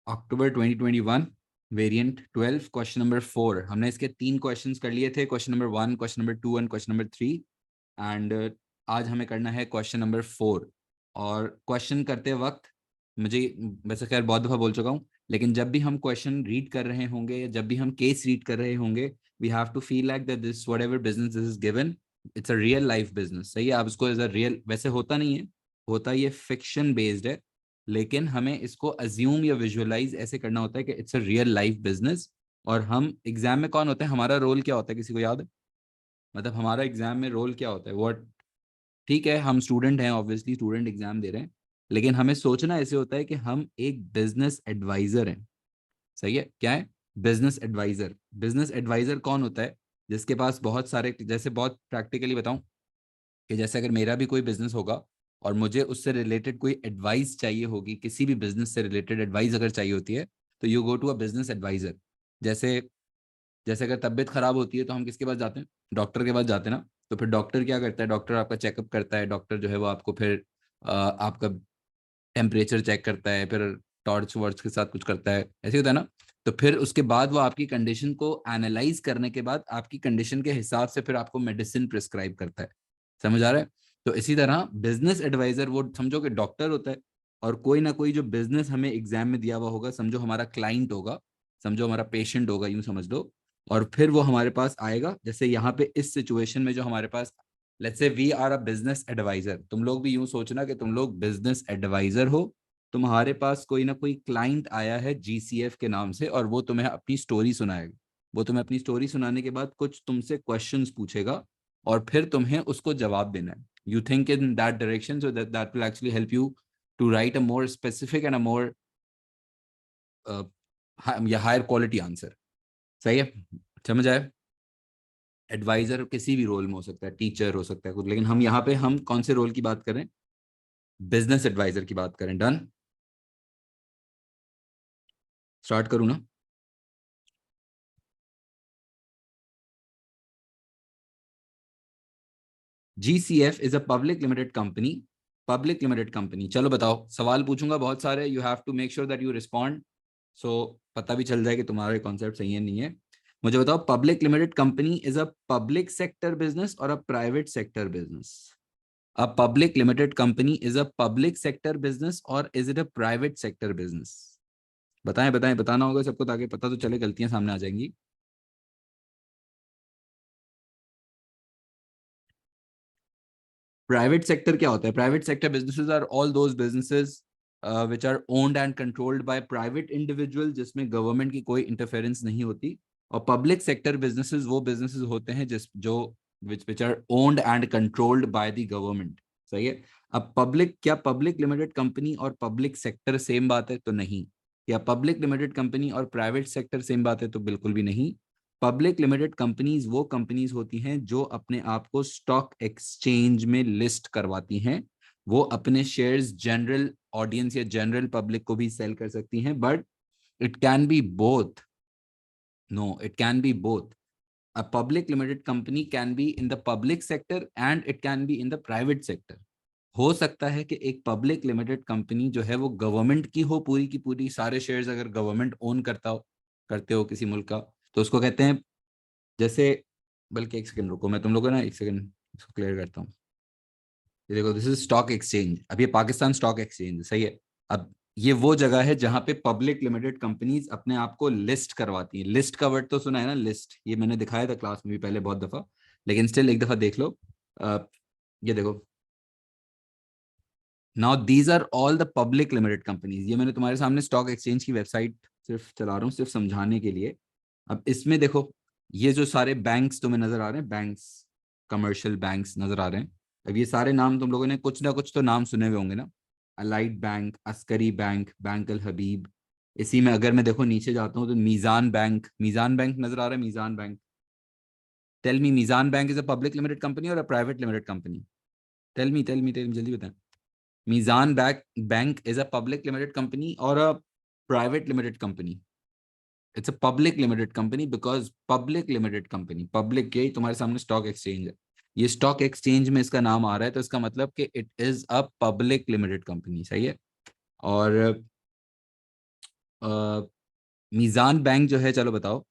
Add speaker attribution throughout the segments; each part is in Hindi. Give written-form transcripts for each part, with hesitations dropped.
Speaker 1: अक्टूबर 2021 वेरिएंट 12 क्वेश्चन नंबर 4। हमने इसके 3 क्वेश्चंस कर लिए थे, question number 1, question number 2 and question number 3। And आज हमें करना है क्वेश्चन नंबर 4। और क्वेश्चन करते वक्त मुझे, वैसे खैर बहुत दफ़ा बोल चुका हूँ, लेकिन जब भी हम क्वेश्चन रीड कर रहे होंगे या जब भी हम केस रीड कर रहे होंगे, we have to feel like that this whatever business this is given, it's a real life business. सही है, आप इसको एज अ रियल, वैसे होता नहीं है, होता ये फिक्शन बेस्ड है, लेकिन हमें इसको अज्यूम या विजुअलाइज ऐसे करना होता है कि it's a real life business. और हम एग्जाम में कौन होते हैं, हमारा रोल क्या होता है, किसी को याद है? मतलब हमारा एग्जाम में रोल क्या होता है, व्हाट? ठीक है, हम स्टूडेंट हैं, ऑब्वियसली स्टूडेंट एग्जाम दे रहे हैं, लेकिन हमें सोचना ऐसे होता है कि हम एक बिजनेस एडवाइजर हैं। सही है, क्या है? Business adviser. बिजनेस एडवाइजर कौन होता है? जिसके पास बहुत सारे, जैसे बहुत प्रैक्टिकली बताऊं, कि जैसे अगर मेरा भी कोई बिजनेस होगा और मुझे उससे रिलेटेड कोई एडवाइस चाहिए होगी, किसी भी बिजनेस से रिलेटेड एडवाइस अगर चाहिए होती है, तो you go to a business advisor. जैसे जैसे अगर तबीयत खराब होती है तो हम किसके पास जाते हैं? डॉक्टर के पास जाते हैं ना। तो फिर डॉक्टर क्या करता है? डॉक्टर आपका चेकअप करता है, डॉक्टर जो है वो आपको फिर आपका टेम्परेचर चेक करता है, फिर टॉर्च वॉर्च के साथ कुछ करता है, ऐसे होता है ना। तो फिर उसके बाद वो आपकी कंडीशन को एनालाइज करने के बाद आपकी कंडीशन के हिसाब से फिर आपको मेडिसिन प्रिस्क्राइब करता है। समझ आ रहा है? तो इसी तरह बिजनेस एडवाइजर, वो समझो कि डॉक्टर होता है, और कोई ना कोई जो बिजनेस हमें एग्जाम में दिया हुआ होगा, समझो हमारा क्लाइंट होगा, समझो हमारा पेशेंट होगा, यूं समझ लो। और फिर वो हमारे पास आएगा, जैसे यहाँ पे इस सिचुएशन में जो हमारे पास, let's say we are a business adviser. तुम लोग भी यूं सोचना कि तुम लोग बिजनेस एडवाइजर हो। तुम्हारे पास कोई ना कोई क्लाइंट आया है जीसीएफ के नाम से, और वो तुम्हें अपनी स्टोरी सुनाएगा। वो तुम्हें अपनी स्टोरी सुनाने के बाद कुछ तुमसे क्वेश्चंस पूछेगा, और फिर तुम्हें उसको जवाब देना है। You think in that direction, so that that will actually help you to write a more specific and a more या हायर क्वालिटी आंसर। सही है, समझ आए? एडवाइजर किसी भी रोल में हो सकता है, टीचर हो सकता है कुछ, लेकिन हम यहाँ पे हम कौन से रोल की बात करें? बिजनेस एडवाइजर की बात करें। डन, स्टार्ट करूँ ना? GCF is a public limited company. Public limited company, चलो बताओ, सवाल पूछूंगा बहुत सारे, you have to make sure that you respond, so पता भी चल जाए कि तुम्हारे कॉन्सेप्ट सही है नहीं है। मुझे बताओ, public limited company is a public sector business और a private sector business? A public limited company is a public sector business और is it a private sector business? बताएं बताएं, बताना होगा सबको, ताकि पता तो चले, गलतियां सामने आ जाएंगी। प्राइवेट सेक्टर क्या होता है? Private sector businesses are all those businesses which are owned and controlled by private individual, जिसमें गवर्नमेंट की कोई इंटरफेरेंस नहीं होती। और पब्लिक सेक्टर बिजनेसेस वो बिजनेसेस होते हैं जिस जो which are owned and controlled by the government. सही है। अब पब्लिक, क्या पब्लिक लिमिटेड कंपनी और पब्लिक सेक्टर सेम बात है? तो नहीं। क्या पब्लिक लिमिटेड कंपनी और प्राइवेट सेक्टर सेम बात है? तो बिल्कुल भी नहीं। पब्लिक लिमिटेड कंपनीज वो कंपनीज होती हैं जो अपने आप को स्टॉक एक्सचेंज में लिस्ट करवाती हैं। वो अपने शेयर्स जनरल ऑडियंस या जनरल पब्लिक को भी सेल कर सकती हैं, but it can be both. No, it can be both. A public limited company can be in the public sector and it can be in the private sector. हो सकता है कि एक पब्लिक लिमिटेड कंपनी जो है वो गवर्नमेंट की हो, पूरी की पूरी, सारे शेयर्स अगर गवर्नमेंट ओन करता हो, करते हो किसी मुल्क का, तो उसको कहते हैं, जैसे, बल्कि एक सेकंड रुको, मैं तुम लोगों को ना एक सेकंड इसको क्लियर करता हूँ। ये देखो, दिस इज स्टॉक एक्सचेंज। अब ये पाकिस्तान स्टॉक एक्सचेंज, सही है। अब ये वो जगह है जहां पे पब्लिक लिमिटेड कंपनीज अपने आप को लिस्ट करवाती हैं। लिस्ट का वर्ड तो सुना है ना, लिस्ट, ये मैंने दिखाया था क्लास में भी पहले बहुत दफा, लेकिन स्टिल एक दफा देख लो। अ, ये देखो, now these are all the public limited companies. ये मैंने तुम्हारे सामने स्टॉक एक्सचेंज की वेबसाइट सिर्फ चला रहा हूँ, सिर्फ समझाने के लिए। अब इसमें देखो, ये जो सारे बैंक्स तुम्हें नजर आ रहे हैं, बैंक्स, कमर्शियल बैंक्स नजर आ रहे हैं। अब ये सारे नाम तुम लोगों ने कुछ ना कुछ तो नाम सुने हुए होंगे ना। अलाइड बैंक, अस्करी बैंक, बैंक अल हबीब। इसी में अगर मैं देखो नीचे जाता हूँ तो मीजान बैंक, मीजान बैंक नजर आ रहा है, Meezan Bank. Tell me, Meezan bank is a public limited company और a private limited company? Tell me जल्दी बताएं। Meezan bank is a public limited company और a private limited company? It's a public limited company, because public limited company, public, यही तुम्हारे सामने स्टॉक एक्सचेंज है, ये स्टॉक एक्सचेंज में इसका नाम आ रहा है, तो इसका मतलब कि it is a public limited company. सही है। और मीजान बैंक जो है, चलो बताओ,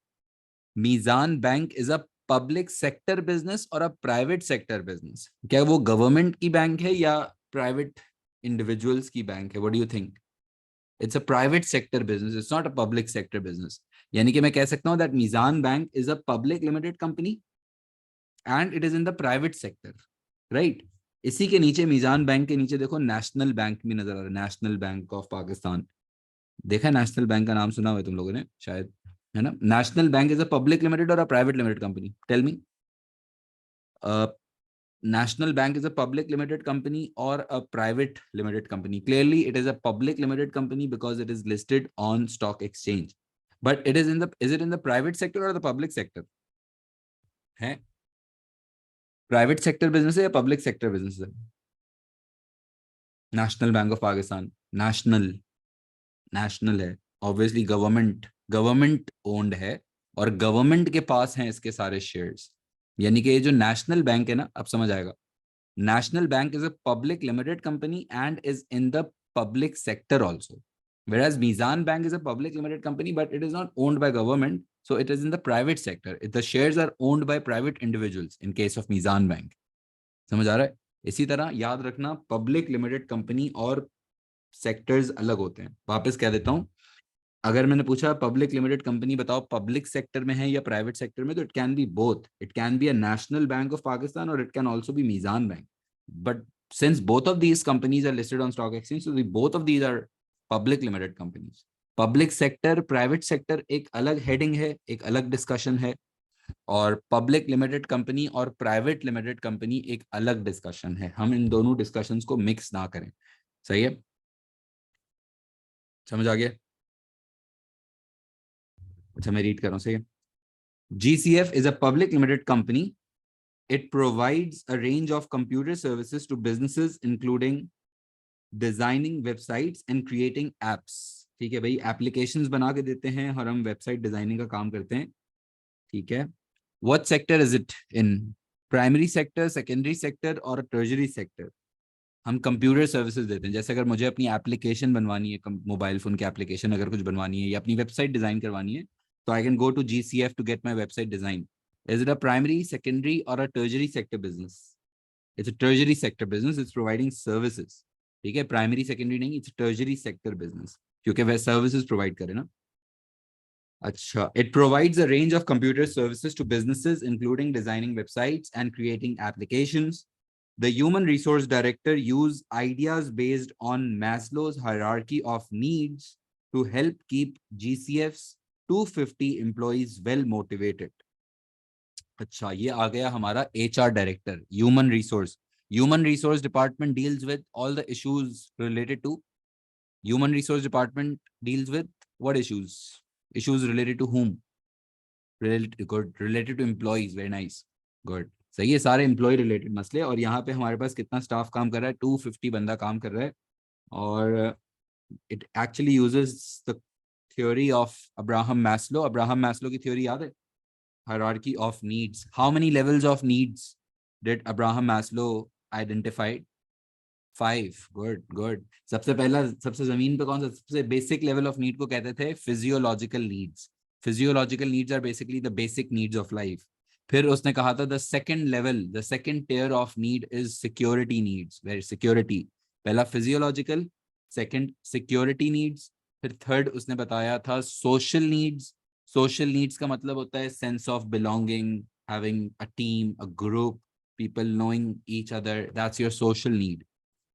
Speaker 1: Meezan bank is a public sector business और अ प्राइवेट सेक्टर बिजनेस? क्या वो गवर्नमेंट की बैंक है या प्राइवेट इंडिविजुअल्स की बैंक है? What do you think? It's a private sector business, it's not a public sector business. यानी कि मैं कह सकता हूं that Meezan bank is a public limited company and it is in the private sector, right? इसी के नीचे, मीजान बैंक के नीचे देखो, नेशनल बैंक भी नजर आ रहा है, नेशनल बैंक ऑफ पाकिस्तान। देखा है नेशनल बैंक का नाम, सुना हुआ है तुम लोगों ने शायद, है ना? National bank is a public limited और a private limited company? Tell me. National Bank is a public limited company or a private limited company? Clearly, it is a public limited company because it is listed on stock exchange. But it is it in the private sector or the public sector? है प्राइवेट सेक्टर बिजनेस है या पब्लिक सेक्टर बिजनेस है? National bank of Pakistan national, national है, ऑब्वियसली गवर्नमेंट ओन्ड है, और गवर्नमेंट के पास हैं इसके सारे शेयर्स। यानी कि ये जो नेशनल बैंक है ना, अब समझ आएगा। National Bank is a public limited company and is in the public sector also. Whereas Mizan Bank is a public limited company, but it is not owned by government. So it is in the private sector. The shares are owned by private individuals in case of Mizan Bank. समझ आ रहा है? इसी तरह याद रखना, पब्लिक लिमिटेड कंपनी और सेक्टर्स अलग होते हैं। वापस कह देता हूं, अगर मैंने पूछा पब्लिक लिमिटेड कंपनी बताओ पब्लिक सेक्टर में है या प्राइवेट सेक्टर में, तो it can be both. It can be a national bank of Pakistan और it can also be Meezan bank. But since both of these companies are listed on stock exchange, so both of these are public limited companies. Public sector private sector एक अलग हेडिंग है, एक अलग डिस्कशन है, और पब्लिक लिमिटेड कंपनी और प्राइवेट लिमिटेड कंपनी एक अलग डिस्कशन है। हम इन दोनों डिस्कशंस को मिक्स ना करें, सही है? समझ आ गया? अच्छा, मैं रीड कर रहा हूँ, सही है? GCF is a public limited company. It provides a range of computer services to businesses, including designing websites and creating apps. ठीक है भाई, एप्लीकेशंस बना के देते हैं और हम वेबसाइट डिजाइनिंग का काम करते हैं, ठीक है? What sector is it in? Primary sector, secondary sector और टर्जरी सेक्टर? हम कंप्यूटर सर्विसेज देते हैं। जैसे अगर मुझे अपनी एप्लीकेशन बनवानी है, मोबाइल फोन की एप्लीकेशन अगर कुछ बनवानी है या अपनी वेबसाइट डिजाइन करवानी है, तो I can go to GCF to get my website design. Is it a primary, secondary, or a tertiary sector business? It's a tertiary sector business. It's providing services. ठीक है, प्राइमरी सेकेंडरी नहीं, it's a tertiary sector business, क्योंकि वह सर्विसेज प्रोवाइड करे ना। अच्छा, it provides a range of computer services to businesses, including designing websites and creating applications. The human resource director used ideas based on Maslow's hierarchy of needs to help keep GCF's 250 employees well motivated. अच्छा, ये आ गया हमारा HR director, human resource department deals with all the issues related to, human resource department deals with what issues related to whom? Related to employees, very nice, good, सही है, सारे एम्प्लॉय रिलेटेड मसले। और यहाँ पे हमारे पास कितना स्टाफ काम कर रहा है? 250 बंदा काम कर रहा है। और it actually uses the theory of Abraham Maslow. Abraham Maslow की थ्योरी याद है? hierarchy of needs. How many levels of needs did Abraham Maslow identified? 5. Good, good. सबसे पहला, सबसे जमीन पे कौन सा सबसे बेसिक लेवल ऑफ नीड को कहते थे? Physiological needs. Physiological needs are basically the basic needs of life. फिर उसने कहा था the second level, the second tier of need is security needs, very security. पहला फिजियोलॉजिकल, सेकंड सिक्योरिटी नीड्स, फिर थर्ड उसने बताया था सोशल नीड्स। सोशल नीड्स का मतलब होता है sense of belonging, having a team, a group, people knowing each other, that's your social need.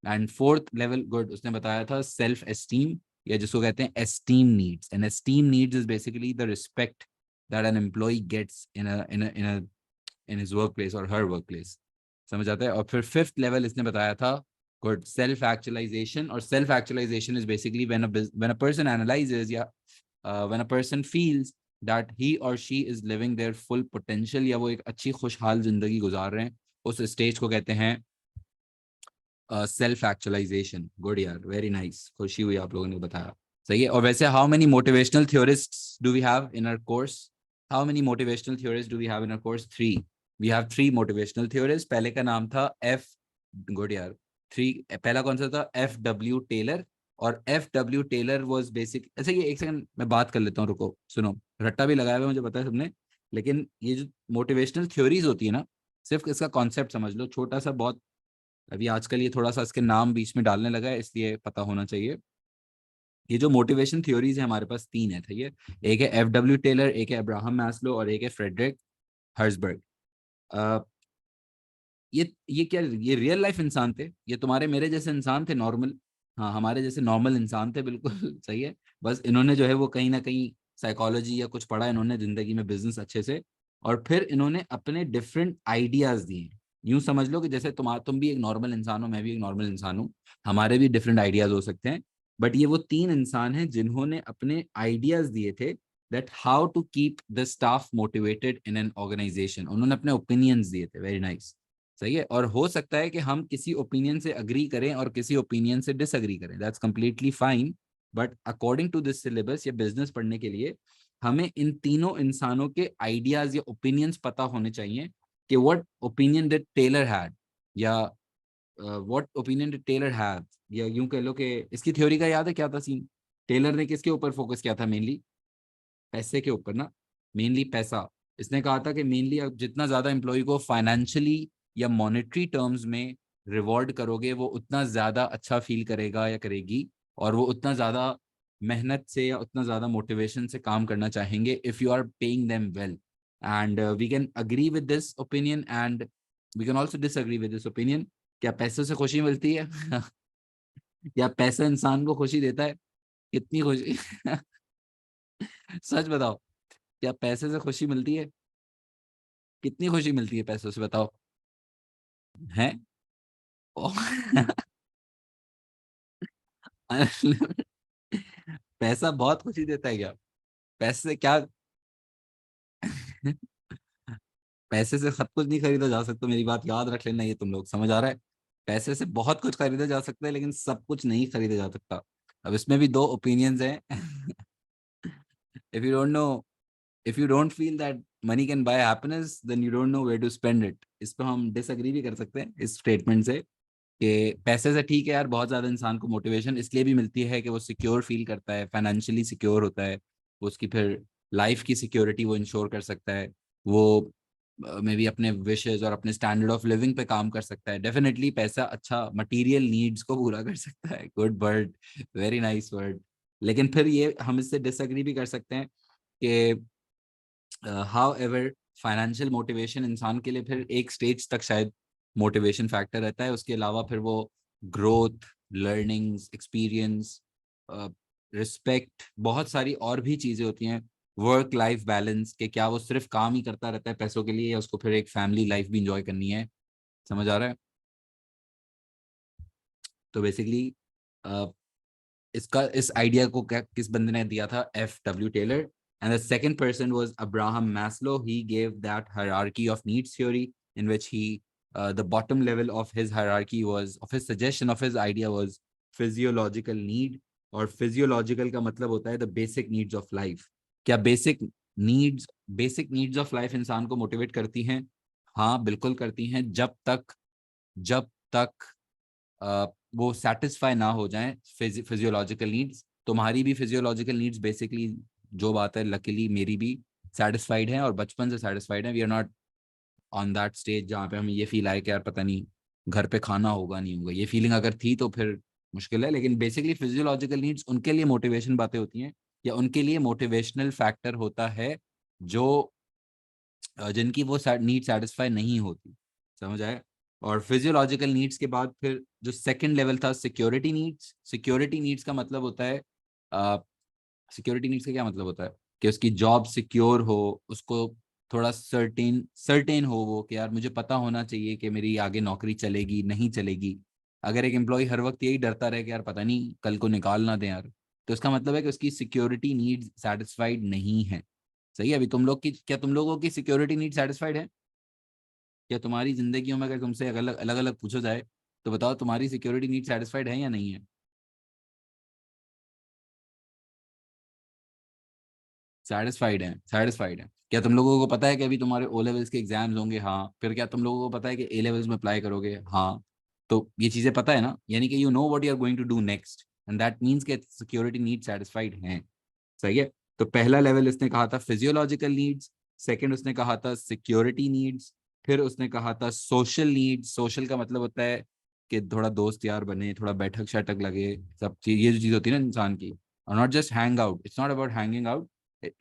Speaker 1: And fourth level, good, उसने बताया था सेल्फ एस्टीम, या जिसको कहते हैं esteem needs. And esteem needs is basically the respect that an employee gets in his work place और हर वर्क प्लेस। समझ आता है? और फिर फिफ्थ लेवल इसने बताया था, गुड, सेल्फ एक्चुअलाइजेशन। और self actualization is basically when a person analyses या when a person feels that he or she is living their full potential, या वो एक अच्छी खुशहाल जिंदगी गुजार रहे हैं, उस स्टेज को कहते हैं सेल्फ एक्चुअलाइजेशन। गुड यार, वेरी नाइस, खुशी हुई आप लोगों ने बताया, सही है। और वैसे how many motivational theorists do we have in our course? How many motivational theorists do we have in our course? 3। We have 3 motivational theorist. पहले का नाम था गुड यार, 3। पहला कौन सा था? FW Taylor. और F.W. टेलर वाज बेसिक, ऐसे ये एक सेकंड मैं बात कर लेता हूँ, रुको सुनो, रट्टा भी लगाया हुआ है मुझे पता है सबने, लेकिन ये जो मोटिवेशनल थ्योरीज होती है ना, सिर्फ इसका कॉन्सेप्ट समझ लो, छोटा सा बहुत, अभी आजकल ये थोड़ा सा इसके नाम बीच में डालने लगा है इसलिए पता होना चाहिए। ये जो मोटिवेशन थ्योरीज है हमारे पास तीन है, ठीक है। एक है F.W. टेलर, एक है अब्राहम मैस्लो और एक है फ्रेडरिक हर्सबर्ग। ये क्या, ये रियल लाइफ इंसान थे, ये तुम्हारे मेरे जैसे इंसान थे, नॉर्मल। हाँ, हमारे जैसे नॉर्मल इंसान थे, बिल्कुल सही है। बस इन्होंने जो है वो कहीं ना कहीं साइकोलॉजी या कुछ पढ़ा इन्होंने जिंदगी में, बिजनेस अच्छे से, और फिर इन्होंने अपने डिफरेंट आइडियाज दिए। यूं समझ लो कि जैसे तुम भी एक नॉर्मल इंसान हो, मैं भी एक नॉर्मल इंसान हूँ, हमारे भी डिफरेंट आइडियाज हो सकते हैं, बट ये वो तीन इंसान हैं जिन्होंने अपने आइडियाज दिए थे that how to keep the staff motivated in an organization. उन्होंने अपने ओपिनियंस दिए थे, वेरी नाइस। सही है, और हो सकता है कि हम किसी ओपिनियन से अग्री करें और किसी ओपिनियन से डिसअग्री करें, that's completely fine, but according to this syllabus या बिजनेस पढ़ने के लिए हमें इन तीनों इंसानों के आइडियाज या ओपिनियंस पता होने चाहिए कि what opinion did Taylor had, या what opinion did Taylor have, या यूं कह लो कि इसकी थ्योरी का याद है क्या था सीन, टेलर ने किसके ऊपर फोकस किया था मेनली, पैसे के ऊपर ना, मेनली पैसा। इसने कहा था कि मेनली आप जितना ज्यादा एम्प्लॉय को फाइनेंशियली या मॉनेटरी टर्म्स में रिवॉर्ड करोगे, वो उतना ज्यादा अच्छा फील करेगा या करेगी, और वो उतना ज्यादा मेहनत से या उतना ज्यादा मोटिवेशन से काम करना चाहेंगे if you are paying them well. And we can agree with this opinion and we can also disagree with this opinion. क्या पैसों से खुशी मिलती है? या पैसा इंसान को खुशी देता है? कितनी खुशी? सच बताओ, क्या पैसे से खुशी मिलती है? कितनी खुशी मिलती है पैसों से, बताओ। हैं? पैसा बहुत खुशी देता है क्या? पैसे से क्या? पैसे से सब कुछ नहीं खरीदा जा सकता, मेरी बात याद रख लेना, ये तुम लोग समझ आ रहा है? पैसे से बहुत कुछ खरीदा जा सकता है लेकिन सब कुछ नहीं खरीदा जा सकता। अब इसमें भी दो ओपिनियंस हैं। If you don't know, if you don't feel that money can buy happiness then you don't know where to spend it. इस पर हम डिसएग्री भी कर सकते हैं इस स्टेटमेंट से, कि पैसे से ठीक है यार, बहुत ज्यादा इंसान को मोटिवेशन इसलिए भी मिलती है कि वो सिक्योर फील करता है, फाइनेंशियली सिक्योर होता है, उसकी फिर लाइफ की सिक्योरिटी वो इंश्योर कर सकता है, वो मे बी अपने विशेस और अपने स्टैंडर्ड ऑफ लिविंग पे काम कर सकता है। डेफिनेटली पैसा अच्छा मटेरियल नीड्स को पूरा कर सकता है, good word, very nice word. लेकिन फिर ये हम इससे डिसएग्री भी कर सकते हैं कि हाउ एवर फाइनेंशियल मोटिवेशन इंसान के लिए फिर एक स्टेज तक शायद मोटिवेशन फैक्टर रहता है, उसके अलावा फिर वो ग्रोथ, लर्निंग्स, एक्सपीरियंस, रिस्पेक्ट, बहुत सारी और भी चीजें होती हैं, वर्क लाइफ बैलेंस के, क्या वो सिर्फ काम ही करता रहता है पैसों के लिए, या उसको फिर एक फैमिली लाइफ भी इंजॉय करनी है। समझ आ रहा है? तो बेसिकली इसका इस आइडिया को किस बंदे ने दिया था? F.W. Taylor. And the second person was Abraham Maslow. He gave that hierarchy of needs theory in which he the bottom level of his hierarchy was, of his suggestion, of his idea was physiological need। और physiological का मतलब होता है the basic needs of life। क्या बेसिक नीड्स ऑफ लाइफ इंसान को मोटिवेट करती हैं? हाँ बिल्कुल करती हैं, जब तक वो सेटिस्फाई ना हो जाएं फिजियोलॉजिकल नीड्स। तुम्हारी भी फिजियोलॉजिकल नीड्स बेसिकली, जो बात है, लकीली मेरी भी सेटिस्फाइड है और बचपन से सेटिस्फाइड है। We are not on that stage जहाँ पे हमें ये फील आए कि यार पता नहीं घर पे खाना होगा नहीं होगा, ये फीलिंग अगर थी तो फिर मुश्किल है। लेकिन बेसिकली फिजियोलॉजिकल नीड्स उनके लिए मोटिवेशन बातें होती हैं, या उनके लिए मोटिवेशनल फैक्टर होता है जो जिनकी वो नीड सेटिस्फाई नहीं होती। समझ आए? और फिजियोलॉजिकल नीड्स के बाद फिर जो सेकंड लेवल था, सिक्योरिटी नीड्स। सिक्योरिटी नीड्स का मतलब होता है, सिक्योरिटी नीड्स का क्या मतलब होता है, कि उसकी जॉब सिक्योर हो, उसको थोड़ा सर्टेन हो वो, कि यार मुझे पता होना चाहिए कि मेरी आगे नौकरी चलेगी नहीं चलेगी। अगर एक एम्प्लॉय हर वक्त यही डरता रहे कि यार पता नहीं कल को निकाल ना दें यार, तो इसका मतलब है कि उसकी सिक्योरिटी नीड्स सेटिस्फाइड नहीं है। सही है? अभी तुम लोगों की सिक्योरिटी नीड सेटिस्फाइड है? क्या तुम्हारी जिंदगियों में अगर तुमसे अलग अलग अलग पूछा जाए तो बताओ तुम्हारी सिक्योरिटी नीड सेटिस्फाइड है या नहीं है? सेटिस्फाइड है, सेटिस्फाइड है। क्या तुम लोगों को पता है कि अभी तुम्हारे ओ लेवल्स के एग्जाम्स होंगे? हाँ। फिर क्या तुम लोगों को पता है कि ए लेवल्स में अप्लाई करोगे? हाँ। तो ये चीजें पता है ना, यानी कि you know what you are going to do next. And that means के सिक्योरिटी नीड सेटिस्फाइड हैं। सही है। तो पहला लेवल इसने कहा था फिजियोलॉजिकल नीड्स, सेकंड उसने कहा था सिक्योरिटी नीड्स, फिर उसने कहा था सोशल नीड्स। सोशल का मतलब होता है कि थोड़ा दोस्त यार बने, थोड़ा बैठक शैठक लगे, सब चीज, ये जो चीज होती है ना इंसान की, और not just hang out. It's not about hanging out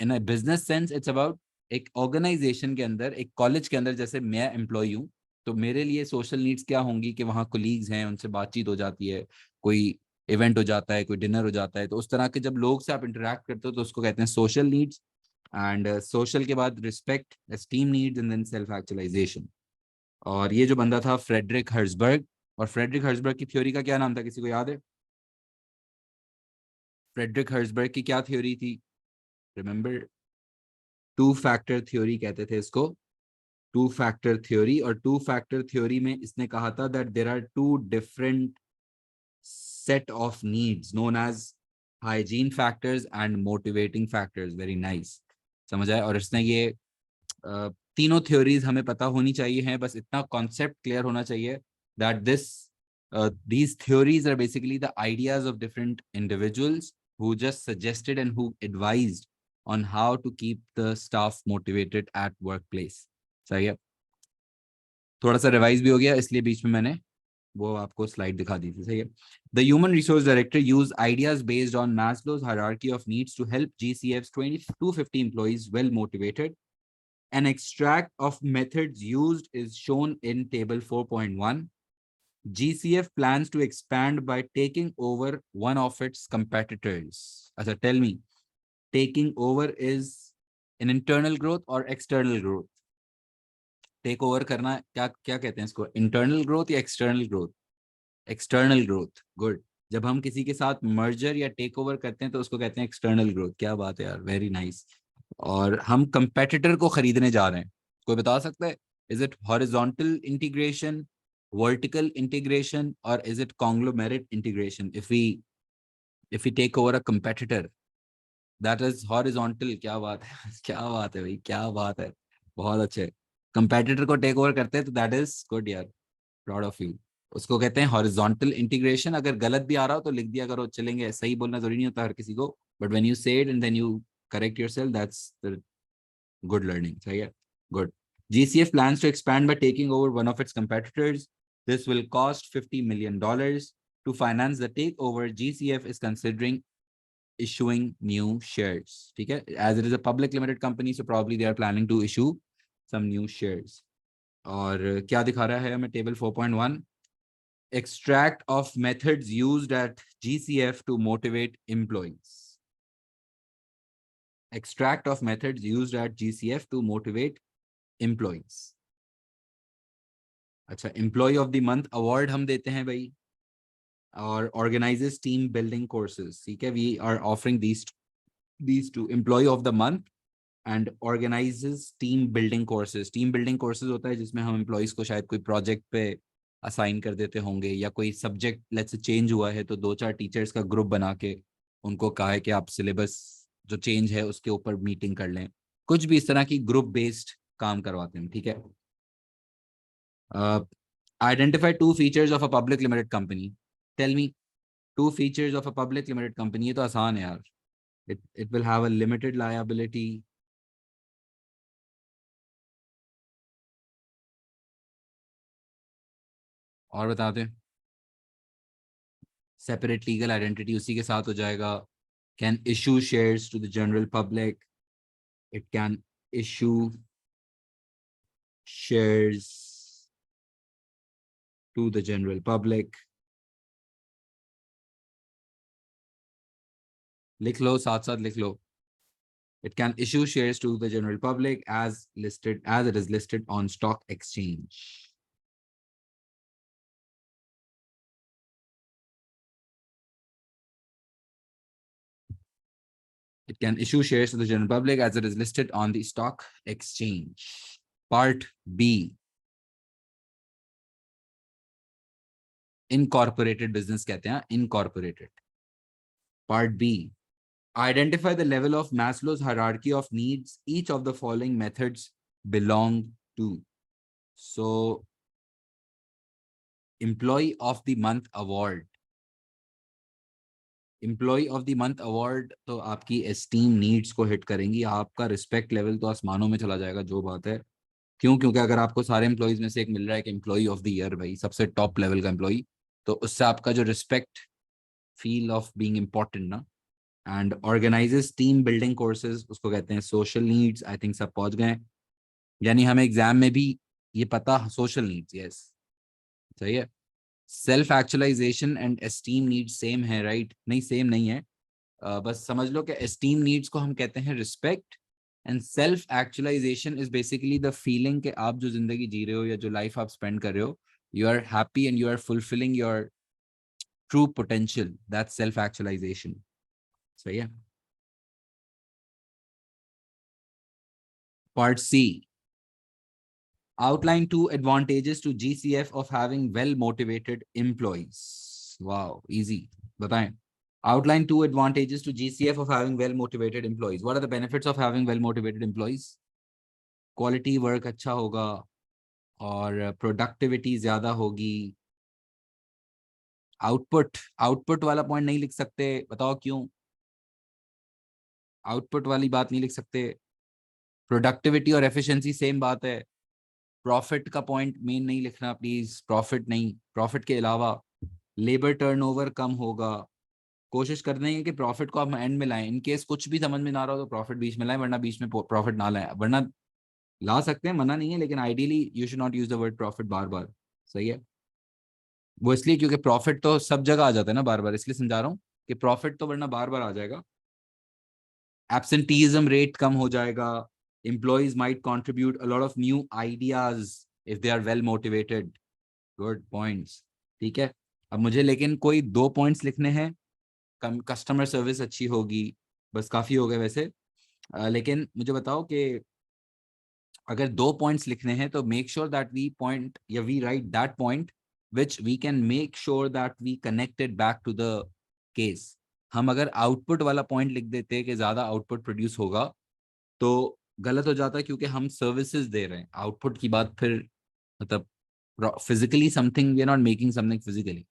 Speaker 1: in a business sense, it's about एक ऑर्गेनाइजेशन के अंदर, एक कॉलेज के अंदर, जैसे मैं एम्प्लॉय हूँ तो मेरे लिए सोशल नीड्स क्या होंगी कि वहाँ कोलीग्स हैं, उनसे बातचीत हो जाती है, कोई इवेंट हो जाता है, कोई डिनर हो जाता है, तो उस तरह के जब लोग से आप इंटरेक्ट करते हो तो उसको कहते हैं सोशल नीड्स। एंड सोशल के बाद respect, esteem needs and then self actualization. और ये जो बंदा था फ्रेडरिक हर्जबर्ग, और फ्रेडरिक हर्जबर्ग की थ्योरी का क्या नाम था, किसी को याद है? फ्रेडरिक हर्जबर्ग की क्या थ्योरी थी? रिमेंबर, टू फैक्टर थ्योरी कहते थे इसको, टू फैक्टर थ्योरी। और टू फैक्टर थ्योरी में इसने कहा था that there are two different set of needs known as hygiene factors and motivating factors. Very nice, समझ आया। और इसने ये तीनों थ्योरीज हमें पता होनी चाहिए हैं, बस इतना कॉन्सेप्ट क्लियर होना चाहिए that these theories are basically the ideas of different individuals who just suggested and who advised on how to keep the staff motivated at workplace. सही है। थोड़ा सा रिवाइज भी हो गया, इसलिए बीच में मैंने वो आपको स्लाइड दिखा दी थी। सही है। The human resource director use ideas based on Maslow's hierarchy of needs to help GCF's 250 employees well motivated. An extract of methods used is shown in table 4.1. GCF plans to expand by taking over one of its competitors. अच्छा, tell me, taking over is an internal growth or external growth? Take over करना क्या क्या कहते हैं इसको, इंटरनल ग्रोथ या external growth? External growth, good. जब हम किसी के साथ मर्जर या टेक ओवर करते हैं तो उसको कहते हैं एक्सटर्नल ग्रोथ। क्या बात है यार, वेरी नाइस। और हम कंपेटिटर को खरीदने जा रहे हैं, कोई बता सकता है? Is it horizontal integration, vertical integration, or is it conglomerate integration? If we take over a competitor, that is horizontal. क्या बात है क्या बात है भाई, क्या बात है, बहुत अच्छे। कंपेटिटर को टेक ओवर करते हैं तो दैट इज गुड यार, प्राउड ऑफ यू। उसको कहते हैं हॉरिजॉन्टल इंटीग्रेशन। अगर गलत भी आ रहा हो तो लिख दिया करो, चलेंगे। सही बोलना जरूरी नहीं होता हर किसी को, but when you say it and then you correct yourself, that's the good learning. सही है, good. GCF plans to expand by taking over one of its competitors. This will cost $50 million. To finance the takeover, GCF is considering issuing new shares. ठीक है, as it is a public limited company, so probably they are planning to issue some new shares. और क्या दिखा रहा है हमें table 4.1? Extract of methods used at GCF to motivate employees. Extract of methods used at GCF to motivate employees. अच्छा, employee of the month award हम देते हैं भाई, और ऑर्गेनाइजेस टीम बिल्डिंग कोर्सेज। ठीक है, we are offering these two, employee of the month and organizes team building courses. Team building courses होता है जिसमें हम एम्प्लॉयज को शायद कोई प्रोजेक्ट पे असाइन कर देते होंगे, या कोई सब्जेक्ट लेट्स से चेंज हुआ है तो दो चार टीचर्स का ग्रुप बना के उनको कहा है कि आप सिलेबस जो चेंज है उसके ऊपर मीटिंग कर लें। कुछ भी इस तरह की ग्रुप बेस्ड काम करवाते हैं। ठीक है। Identify two features of a public limited company. Tell me, two features of a public limited company. ये तो आसान है यार। It will have a limited liability. और बता दें, सेपरेट लीगल आइडेंटिटी उसी के साथ हो जाएगा। Can issue shares to the general public, it can issue shares to the general public. लिख लो, साथ साथ लिख लो। It can issue shares to the general public as it is listed on stock exchange. It can issue shares to the general public as it is listed on the stock exchange. Part B. Incorporated business कहते हैं, incorporated. Part B. Identify the level of Maslow's hierarchy of needs each of the following methods belong to. So, Employee of the Month Award. Employee of the month award तो आपकी एस्टीम नीड्स को हिट करेंगी, आपका रिस्पेक्ट लेवल तो आसमानों में चला जाएगा, जो बात है। क्यों? क्योंकि अगर आपको सारे एम्प्लॉयज में से एक मिल रहा है कि एम्प्लॉय ऑफ द ईयर, भाई सबसे टॉप लेवल का एम्प्लॉय, तो उससे आपका जो respect, feel of being important ना। And organizes team building courses, उसको कहते हैं सोशल नीड्स। आई थिंक सब पहुंच गए, यानी हमें एग्जाम में भी ये पता, सोशल नीड्स, यस सही है। Self actualization and esteem needs same है, राइट? नहीं, सेम नहीं है। बस समझ लो कि एस्टीम नीड्स को हम कहते हैं respect, and self actualization is basically the feeling कि आप जो जिंदगी जी रहे हो या जो लाइफ आप स्पेंड कर रहे हो, you are happy and you are fulfilling your true potential, that's self actualization. सही है। Part C, outline two advantages to GCF of having well motivated employees. Wow, easy. बताएं। Outline two advantages to GCF of having well motivated employees. What are the benefits of having well motivated employees? Quality work अच्छा होगा और प्रोडक्टिविटी ज्यादा होगी। आउटपुट, आउटपुट वाला पॉइंट नहीं लिख सकते, बताओ क्यों? आउटपुट वाली बात नहीं लिख सकते। प्रोडक्टिविटी और एफिशिएंसी सेम बात है। प्रॉफिट का पॉइंट मेन नहीं लिखना प्लीज, प्रॉफिट नहीं, प्रॉफिट के अलावा लेबर टर्नओवर कम होगा। कोशिश करनी है कि प्रॉफिट को आप एंड में लाएं, इन केस कुछ भी समझ में ना रहा हो तो प्रॉफिट बीच में लाएं, वरना बीच में प्रॉफिट ना लाएं, वरना ला सकते हैं, मना नहीं है, लेकिन ideally you should not use the word profit बार बार। सही है। वो इसलिए क्योंकि प्रॉफिट तो सब जगह आ जाता है ना बार बार, इसलिए समझा रहा हूँ कि प्रॉफिट तो वरना बार बार आ जाएगा। एब्सेंटीजम रेट कम हो जाएगा। Employees might contribute a lot of new ideas if they are well motivated. Good points. ठीक है। अब मुझे लेकिन कोई दो पॉइंट्स लिखने हैं। कस्टमर सर्विस अच्छी होगी, बस काफी हो गए वैसे। लेकिन मुझे बताओ कि अगर दो पॉइंट्स लिखने हैं तो make sure that we point या we write that point which we can make sure that we connected back to the case. हम अगर आउटपुट वाला पॉइंट लिख देते कि ज्यादा आउटपुट प्रोड्यूस होगा तो गलत हो जाता है, क्योंकि हम सर्विसेज दे रहे हैं। आउटपुट की बात फिर मतलब physically something, we are not making something physically.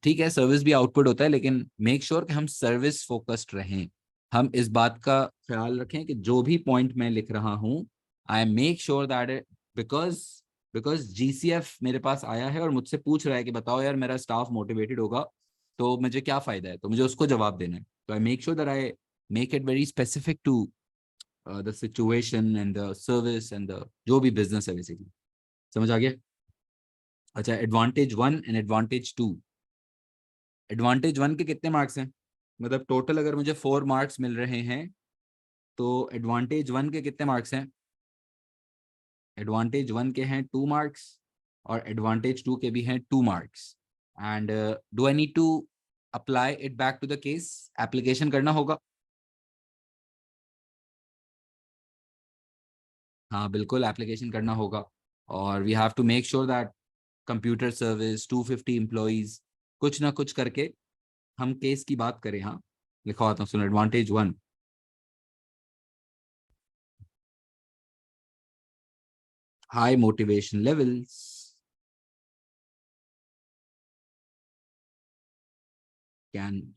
Speaker 1: ठीक है, सर्विस भी आउटपुट होता है, लेकिन मेक श्योर कि हम सर्विस फोकस्ड रहें। हम इस बात का ख्याल रखें कि जो भी पॉइंट मैं लिख रहा हूं, आई make sure that because because GCF मेरे पास आया है और मुझसे पूछ रहा है कि बताओ यार मेरा स्टाफ मोटिवेटेड होगा तो मुझे क्या फायदा है, तो मुझे उसको जवाब देना है। तो I make sure that I make it very specific to the situation and the service and the जो भी बिजनेस है बेसिकली। समझ आ गया? अच्छा, advantage one and advantage two. Advantage one के कितने मार्क्स हैं? मतलब टोटल अगर मुझे 4 मार्क्स मिल रहे हैं तो एडवांटेज वन के कितने मार्क्स हैं? एडवांटेज वन के हैं 2 मार्क्स और एडवांटेज टू के भी हैं 2 marks. And do I need to apply it back to the case? Application करना होगा। हाँ बिल्कुल, एप्लीकेशन करना होगा। और we have to make sure that computer service 250 employees, कुछ ना कुछ करके हम केस की बात करें। हाँ, लिखा होता हूँ, सुनो। Advantage one, high motivation levels can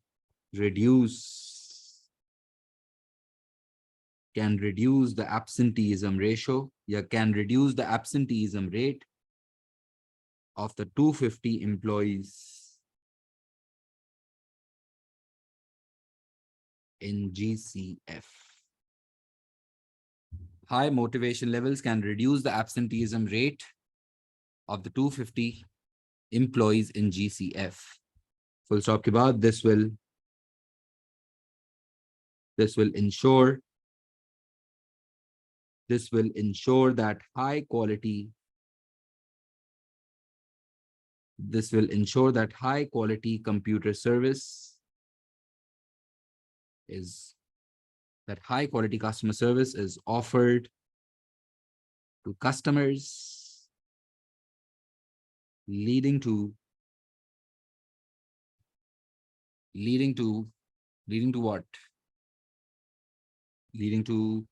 Speaker 1: reduce the absenteeism ratio, yeah, can reduce the absenteeism rate of the 250 employees in GCF. High motivation levels can reduce the absenteeism rate of the 250 employees in GCF. Full stop के बाद this will ensure that high quality computer service is that high quality customer service is offered to customers, leading to what? Leading to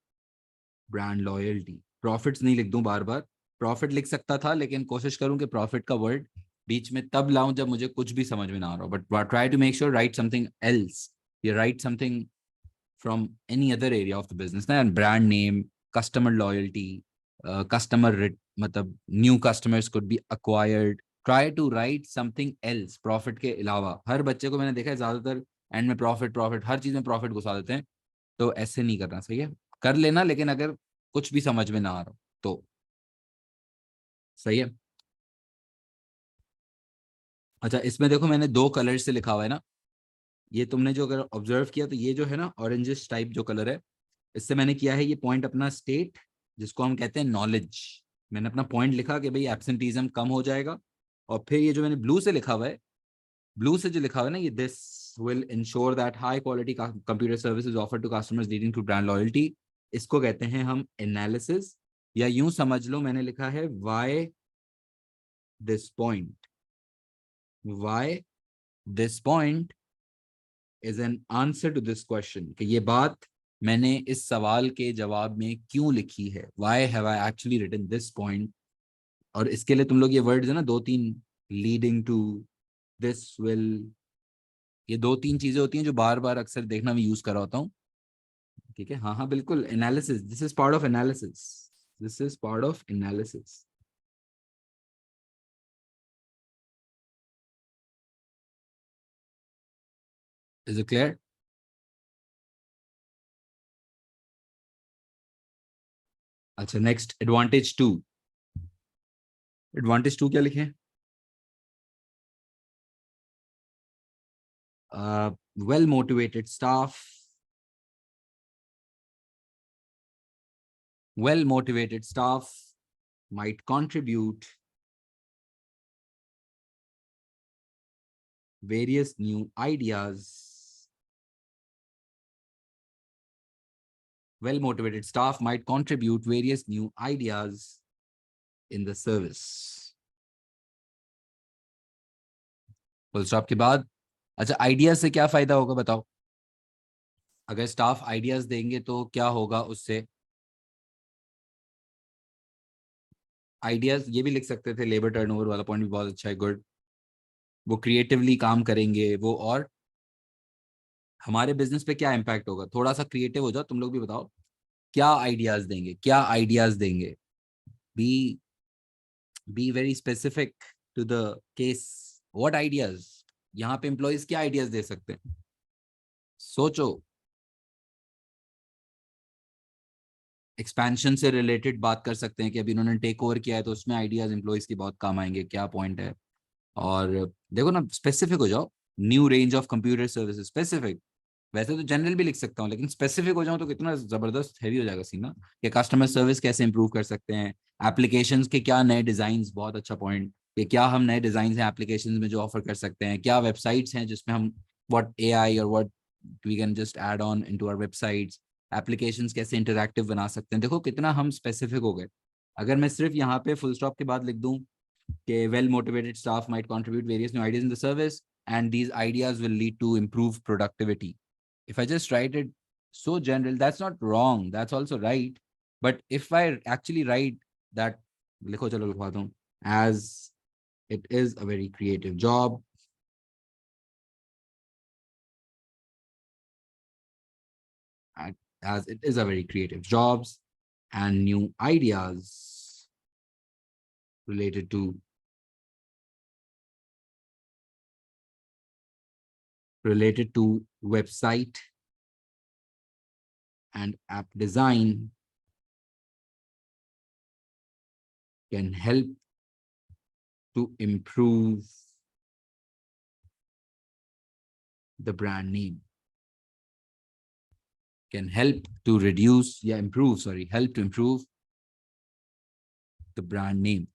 Speaker 1: brand loyalty. Profits नहीं लिख दूं बार बार, प्रॉफिट लिख सकता था लेकिन कोशिश करूं कि प्रॉफिट का वर्ड बीच में तब लाऊं जब मुझे कुछ भी समझ में ना आ रहा हो, but try to make sure write something else, या write something from any other area of the business ना, brand name, customer loyalty, customer मतलब new customers could be acquired, try to write something else profit के अलावा। हर बच्चे को मैंने देखा है ज्यादातर एंड में प्रॉफिट प्रॉफिट, हर चीज में प्रॉफिट घुसा देते हैं, तो ऐसे नहीं करना। सही है, कर लेना, लेकिन अगर कुछ भी समझ में ना आ रहा हो तो। सही है। अच्छा, इसमें देखो मैंने दो कलर से लिखा हुआ है ना, ये तुमने जो अगर ऑब्जर्व किया तो ये जो है ना ऑरेंजिश टाइप जो कलर है, इससे मैंने किया है ये पॉइंट अपना स्टेट, जिसको हम कहते हैं नॉलेज। मैंने अपना पॉइंट लिखा कि भाई एब्सेंटीज्म कम हो जाएगा। और फिर ये जो मैंने ब्लू से लिखा हुआ है, ब्लू से जो लिखा हुआ है ना, ये this will ensure that high quality computer services offer to customers leading to brand loyalty, इसको कहते हैं हम एनालिसिस। या यूं समझ लो मैंने लिखा है why this point, why this point is an answer to this question, कि ये बात मैंने इस सवाल के जवाब में क्यों लिखी है, why have I actually written this point. और इसके लिए तुम लोग ये वर्ड्स है ना दो तीन, लीडिंग टू, दिस विल, ये दो तीन चीजें होती हैं जो बार बार अक्सर देखना मैं यूज कर रहा होता हूँ। ठीक है, हाँ हाँ बिल्कुल, analysis, this is part of analysis, this is part of analysis. Is it clear? अच्छा, next advantage two. Advantage two क्या लिखे? Well motivated staff, well motivated staff might contribute various new ideas. Well motivated staff might contribute various new ideas in the service. Full stop के बाद, अच्छा आइडियाज से क्या फायदा होगा बताओ? अगर स्टाफ आइडियाज देंगे तो क्या होगा उससे? आइडियाज ये भी लिख सकते थे, लेबर टर्नओवर वाला पॉइंट भी बहुत अच्छा है, गुड। वो क्रिएटिवली काम करेंगे वो, और हमारे बिजनेस पे क्या इम्पैक्ट होगा? थोड़ा सा क्रिएटिव हो जाओ तुम लोग भी, बताओ क्या आइडियाज देंगे, क्या आइडियाज देंगे। Be be very specific to the case, what ideas, यहाँ पे एम्प्लॉयज क्या आइडियाज दे सकते हैं, सोचो। एक्सपेंशन से रिलेटेड बात कर सकते हैं कि अभी इन्होंने टेक ओवर किया है तो उसमें आइडियाज एम्प्लॉयज की बहुत काम आएंगे, क्या पॉइंट है। और देखो ना, स्पेसिफिक हो जाओ, new range of computer services, specific. वैसे तो जनरल भी लिख सकता हूँ, लेकिन स्पेसिफिक हो जाऊं तो कितना जबरदस्त हैवी हो जाएगा सीन ना, कि कस्टमर सर्विस कैसे इंप्रूव कर सकते हैं, एप्लीकेशंस के क्या नए डिजाइन, बहुत अच्छा पॉइंट, कि क्या हम नए डिजाइन हैं एप्लीकेशंस में जो ऑफर कर सकते हैं, क्या वेबसाइट्स हैं जिसमें हम व्हाट एआई और what we can just add on into our websites, applications कैसे इंटरैक्टिव बना सकते हैं। देखो कितना हम स्पेसिफिक हो गए। अगर मैं सिर्फ यहाँ पे फुल स्टॉप के बाद लिख दूं कि well motivated staff might contribute various new ideas in the service and these ideas will lead to improved productivity, if I just write it so general, that's not wrong, that's also right. But if I actually write that, लिखो चलो लिखवाता हूँ, as it is a very creative job, as it is a very creative jobs and new ideas related to website and app design can help to improve the brand name, can help to reduce, yeah, improve, sorry, help to improve the brand name.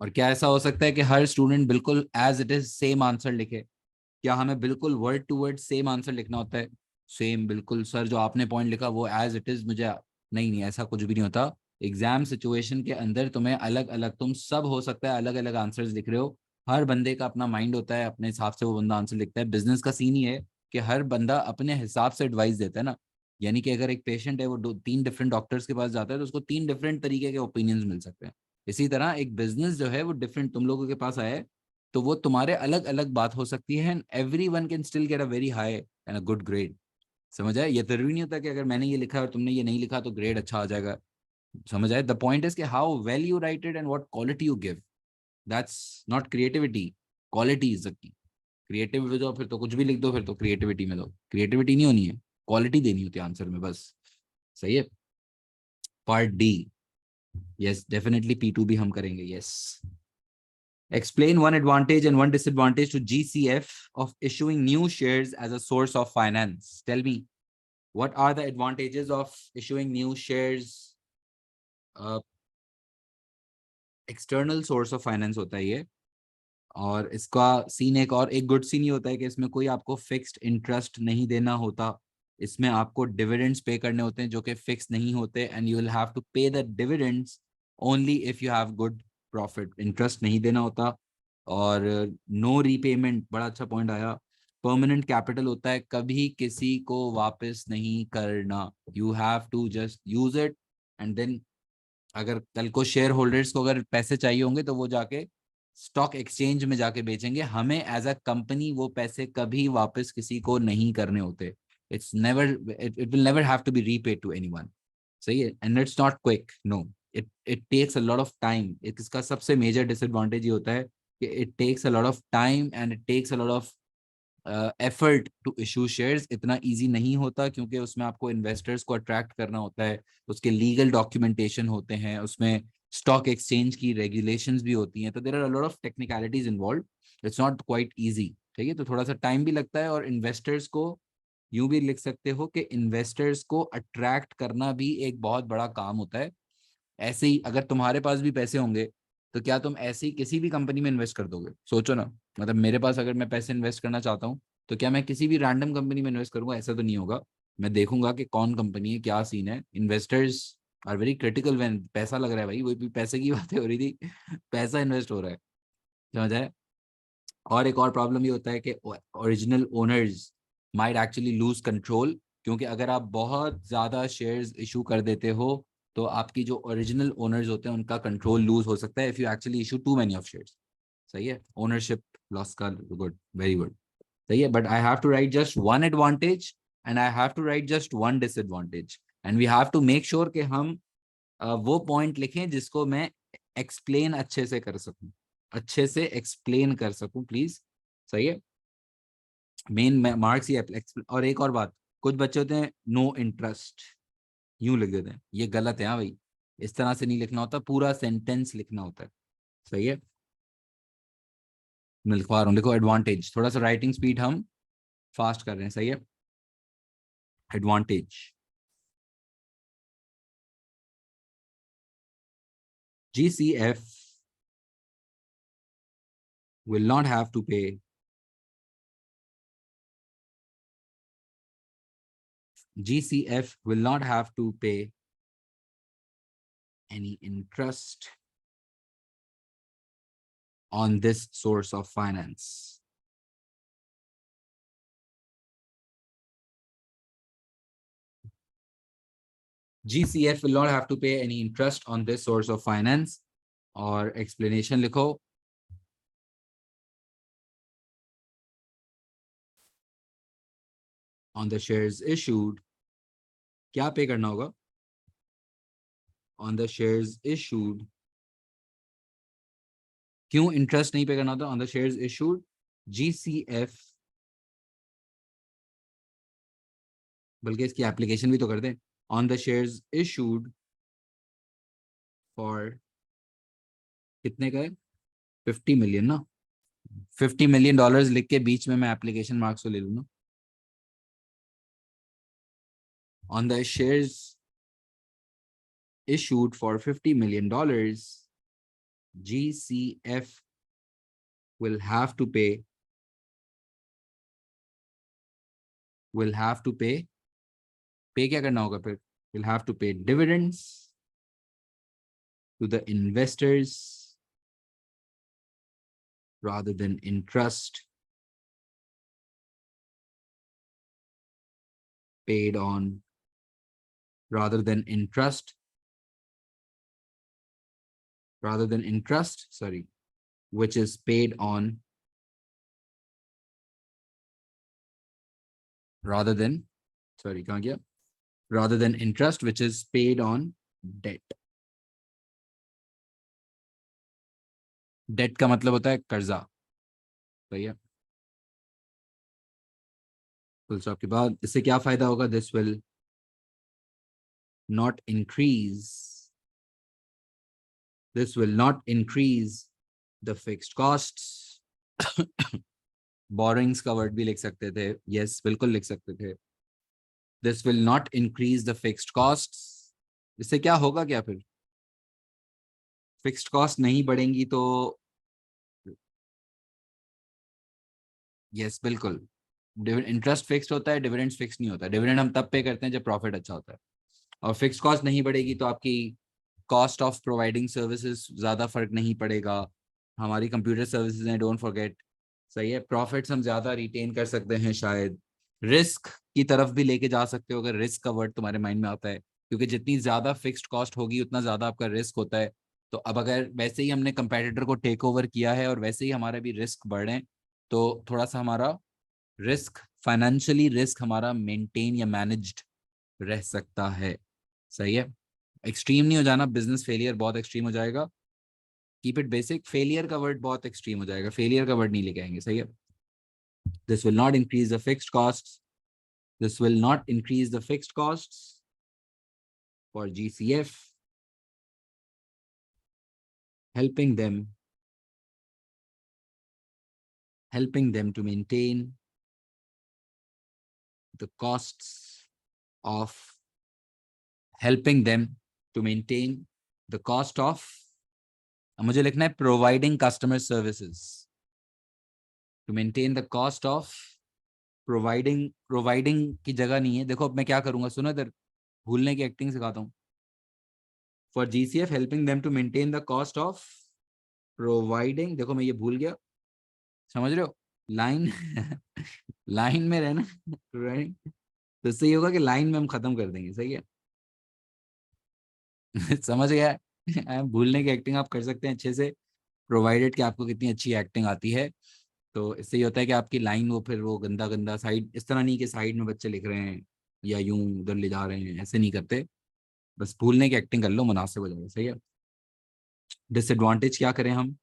Speaker 1: और क्या ऐसा हो सकता है कि हर स्टूडेंट बिल्कुल as it is same answer लिखे? क्या हमें बिल्कुल word to word same answer लिखना होता है? सेम बिल्कुल सर, जो आपने पॉइंट लिखा वो एज इट इज मुझे, नहीं नहीं, ऐसा कुछ भी नहीं होता। एग्जाम सिचुएशन के अंदर तुम्हें अलग अलग, तुम सब हो सकता है अलग अलग आंसर्स लिख रहे हो, हर बंदे का अपना माइंड होता है, अपने हिसाब से वो बंदा आंसर लिखता है। बिजनेस का सीन ही है कि हर बंदा अपने हिसाब से एडवाइस देता है ना, यानी कि अगर एक पेशेंट है वो 3 डिफरेंट डॉक्टर्स के पास जाता है तो उसको 3 डिफरेंट तरीके के ओपिनियंस मिल सकते हैं। इसी तरह एक बिजनेस जो है वो डिफरेंट तुम लोगों के पास आया है तो वो तुम्हारे अलग अलग बात हो सकती है and everyone can still get a very high and a good grade. समझ आए? ये जरूरी नहीं होता कि अगर मैंने ये लिखा और तुमने ये नहीं लिखा तो ग्रेड अच्छा आ जाएगा। समझ आए? द पॉइंट इज कि how well you right it and what quality you give, that's not creativity, quality is the key. Creative हो जाओ फिर तो कुछ भी लिख दो, फिर तो क्रिएटिविटी में दो, क्रिएटिविटी नहीं होनी है, क्वालिटी देनी होती है आंसर में बस। सही है। Part D, yes definitely P2 भी हम करेंगे। Yes, explain one advantage and one disadvantage to GCF of issuing new shares as a source of finance. Tell me, what are the advantages of issuing new shares? External source of finance होता है ये, और इसका सीन एक गुड सीन ये होता है कि इसमें कोई आपको फिक्स्ड इंटरेस्ट नहीं देना होता। इसमें आपको डिविडेंड्स पे करने होते हैं जो कि फिक्स नहीं होते and you will have to pay the dividends only if you have good profit. Interest नहीं देना होता और नो रीपेमेंट, बड़ा अच्छा पॉइंट आया। परमानेंट कैपिटल होता है, कभी किसी को वापस नहीं करना। You have to just use it and then अगर कल को शेयर होल्डर्स को अगर पैसे चाहिए होंगे तो वो जाके स्टॉक एक्सचेंज में जाके बेचेंगे। हमें एज अ कंपनी वो पैसे कभी वापस किसी को नहीं करने होते। It's never, it will never have to be repaid to anyone. सही है। And it's not quick, no, it takes a lot of time. इसका सबसे मेजर डिसएडवांटेज ये होता है कि it takes a lot of time and it takes a lot of effort to issue shares. इतना इजी नहीं होता क्योंकि उसमें आपको इन्वेस्टर्स को अट्रैक्ट करना होता है, उसके लीगल डॉक्यूमेंटेशन होते हैं, उसमें स्टॉक एक्सचेंज की रेगुलेशंस भी होती हैं, तो there are a lot of technicalities involve. It's not quite easy. ठीक है, तो थोड़ा सा टाइम भी लगता है और इन्वेस्टर्स को यूं भी लिख सकते हो कि इन्वेस्टर्स को अट्रैक्ट करना भी एक बहुत बड़ा काम होता है। ऐसे ही अगर तुम्हारे पास भी पैसे होंगे तो क्या तुम ऐसे ही किसी भी कंपनी में इन्वेस्ट कर दोगे? सोचो ना, मतलब मेरे पास अगर मैं पैसे इन्वेस्ट करना चाहता हूँ तो क्या मैं किसी भी रैंडम कंपनी में इन्वेस्ट करूंगा? ऐसा तो नहीं होगा। मैं देखूंगा कि कौन कंपनी है, क्या सीन है। Investors are very critical when पैसा लग रहा है। भाई वही भी पैसे की बातें हो रही थी, पैसा इन्वेस्ट हो रहा है। समझ आए? और एक और प्रॉब्लम ये होता है कि original owners might actually lose control, क्योंकि अगर आप बहुत ज्यादा शेयर्स इशू कर देते हो तो आपकी जो ओरिजिनल ओनर्स होते हैं उनका कंट्रोल लूज हो सकता है if you actually issue too many of shares. सही है, ओनरशिप लॉस का गुड, वेरी गुड। सही है, but I have to write just one advantage and I have to write just one disadvantage and we have to make sure कि हम वो पॉइंट लिखें जिसको मैं एक्सप्लेन अच्छे से कर सकूं, अच्छे से एक्सप्लेन कर सकूं प्लीज। सही है, मेन मार्क्स ये। और एक और बात, कुछ बच्चे होते हैं नो इंटरेस्ट यूं लिख देते हैं, ये गलत है। हाँ भाई, इस तरह से नहीं लिखना होता, पूरा सेंटेंस लिखना होता है। सही है, मैं लिखवा रहा हूँ, देखो एडवांटेज, थोड़ा सा राइटिंग स्पीड हम फास्ट कर रहे हैं। सही है, advantage, GCF will not have to pay, GCF will not have to pay any interest on this source of finance. GCF will not have to pay any interest on this source of finance. और explanation लिखो, on the shares issued, क्या पे करना होगा? On the shares issued, क्यों इंटरेस्ट नहीं पे करना होता? On the shares issued, GCF, बल्कि इसकी एप्लीकेशन भी तो कर दें, on the shares issued for, कितने का है? 50 मिलियन ना, $50 million लिख के बीच में मैं एप्लीकेशन मार्क्स तो ले लूँ ना। On the shares issued for $50 million, GCF will have to pay, पे क्या करना होगा फिर? will have to pay dividends to the investors rather than interest paid on rather than interest, sorry, which is paid on, rather than, sorry, कहाँ गया, rather than interest which is paid on debt. Debt का मतलब होता है कर्जा, सही है. फुल स्टॉप के बाद इससे क्या फायदा होगा? This will not increase, this will not increase the fixed costs. borrowings का वर्ड भी लिख सकते थे, yes बिल्कुल लिख सकते थे. this will not increase the fixed costs. इससे क्या होगा, क्या फिर फिक्स्ड कॉस्ट नहीं बढ़ेंगी तो, यस बिल्कुल. इंटरेस्ट फिक्स्ड होता है, डिविडेंड फिक्स नहीं होता. डिविडेंड हम तब पे करते हैं जब प्रॉफिट अच्छा होता है. और फिक्स्ड कॉस्ट नहीं बढ़ेगी तो आपकी कॉस्ट ऑफ प्रोवाइडिंग सर्विसेज ज्यादा फर्क नहीं पड़ेगा. हमारी कंप्यूटर सर्विसेज हैं, डोंट फॉरगेट. सही है. प्रॉफिट्स हम ज्यादा रिटेन कर सकते हैं शायद. रिस्क की तरफ भी लेके जा सकते हो अगर रिस्क का वर्ड तुम्हारे माइंड में आता है, क्योंकि जितनी ज्यादा फिक्स्ड कॉस्ट होगी उतना ज्यादा आपका रिस्क होता है. तो अब अगर वैसे ही हमने कंपेटिटर को टेक ओवर किया है और वैसे ही हमारे भी रिस्क बढ़ रहे हैं, तो थोड़ा सा हमारा रिस्क, फाइनेंशियली रिस्क हमारा मेंटेन या मैनेज्ड रह सकता है. सही है. एक्सट्रीम नहीं हो जाना, बिजनेस फेलियर बहुत एक्सट्रीम हो जाएगा. Keep it basic. फेलियर का वर्ड बहुत एक्सट्रीम हो जाएगा, फेलियर का वर्ड नहीं लेके आएंगे. सही है. This will not increase the fixed costs, this will not increase the fixed costs for GCF, helping them to maintain the costs of, helping them to maintain the cost of, मुझे लिखना है providing customer services, to maintain the cost of providing की जगह नहीं है. देखो अब मैं क्या करूंगा, सुनो इधर, भूलने की एक्टिंग सिखाता हूँ. For GCF helping them to maintain the cost of providing, देखो मैं ये भूल गया, समझ रहे हो लाइन. लाइन में रहना. तो इससे ये होगा कि लाइन में हम खत्म कर देंगे. सही है. समझ गया. भूलने की एक्टिंग आप कर सकते हैं अच्छे से, प्रोवाइडेड कि आपको कितनी अच्छी एक्टिंग आती है. तो इससे ये होता है कि आपकी लाइन वो फिर वो गंदा गंदा साइड, इस तरह नहीं कि साइड में बच्चे लिख रहे हैं या यूं उधर ले जा रहे हैं, ऐसे नहीं करते. बस भूलने की एक्टिंग कर लो, मुनासिब हो जाएगा. सही है. डिसएडवांटेज क्या करें हम?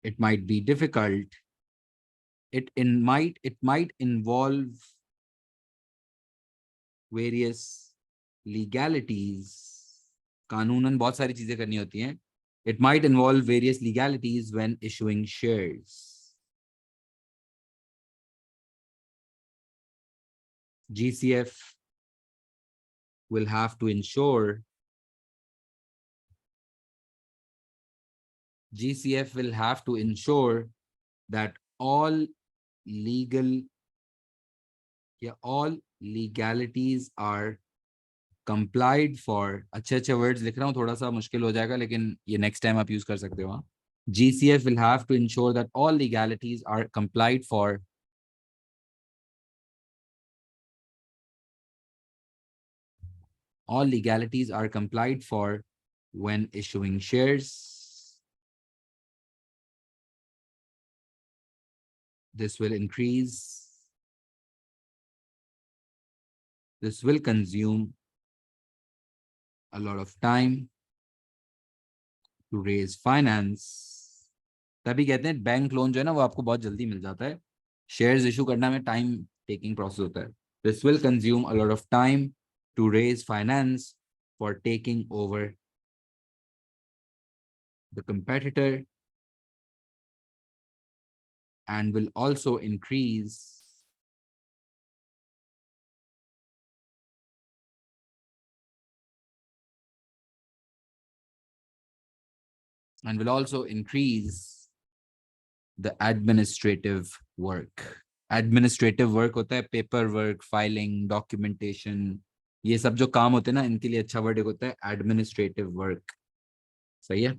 Speaker 1: It might be difficult. It might involve various legalities. कानूनन बहुत सारी चीजें करनी होती हैं. It might involve various legalities when issuing shares. GCF will have to ensure that all legalities are complied for. अच्छे वर्ड्स लिख रहा हूँ, थोड़ा सा मुश्किल हो जाएगा लेकिन ये नेक्स्ट टाइम आप यूज कर सकते हो. GCF will have to ensure that all legalities are complied for. All legalities are complied for when issuing shares. This will consume a lot of time to raise finance. तभी कहते हैं बैंक लोन जो है ना वो आपको बहुत जल्दी मिल जाता है. शेयर्स इशू करना में टाइम टेकिंग प्रोसेस होता है. This will consume a lot of time to raise finance for taking over the competitor, and will also increase the administrative work. Administrative work होता है पेपर वर्क, फाइलिंग, डॉक्यूमेंटेशन, ये सब जो काम होते हैं ना, इनके लिए अच्छा वर्ड होता है एडमिनिस्ट्रेटिव वर्क. सही है.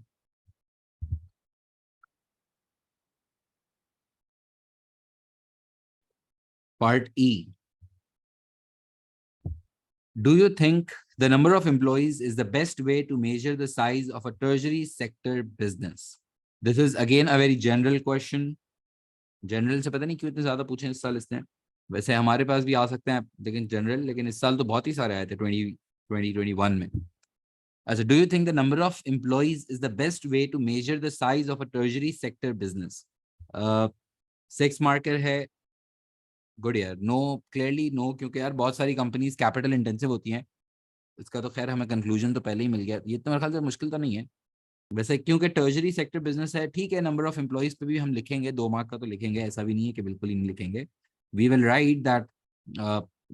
Speaker 1: Part E. Do you think the number of employees is the best way to measure the size of a tertiary sector business? This is again a very general question. General से पता नहीं क्यों इतने ज्यादा पूछे इस साल इसने. वैसे हमारे पास भी आ सकते हैं लेकिन जनरल, लेकिन इस साल तो बहुत ही सारे आए थे 2021 में. अच्छा, do you think the number of employees is the best way to measure the size of a tertiary sector business? 6 marker है. गुड यार. नो, क्लियरली नो, क्योंकि यार बहुत सारी कंपनीज कैपिटल इंटेंसिव होती हैं. इसका तो खैर हमें कंक्लूजन तो पहले ही मिल गया. ये तो मेरे ख्याल से मुश्किल तो नहीं है वैसे, क्योंकि टर्जरी सेक्टर बिजनेस है. ठीक है, नंबर ऑफ एम्प्लॉइज पे भी हम लिखेंगे, 2 मार्क का तो लिखेंगे, ऐसा भी नहीं है कि बिल्कुल ही नहीं लिखेंगे. We will write that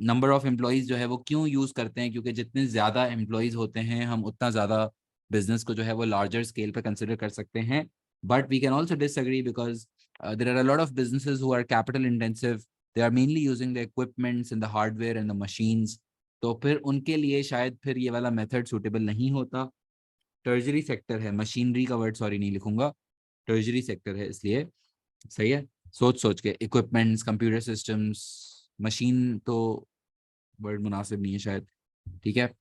Speaker 1: number of employees जो है वो क्यों यूज करते हैं, क्योंकि जितने ज्यादा एम्प्लॉइज होते हैं हम उतना ज्यादा बिजनेस को जो है वो लार्जर स्केल पे कंसिडर कर सकते हैं. But we can also disagree because there are a lot of businesses who are capital intensive. They are mainly using the equipments and the hardware and the machines. तो फिर उनके लिए शायद फिर ये वाला मेथड सूटेबल नहीं होता. टर्जरी सेक्टर है, मशीनरी का वर्ड सॉरी नहीं लिखूंगा, टर्जरी सेक्टर है इसलिए. सही है. सोच सोच के इक्विपमेंट्स, कंप्यूटर सिस्टम्स, मशीन तो वर्ड मुनासिब नहीं है शायद. ठीक है.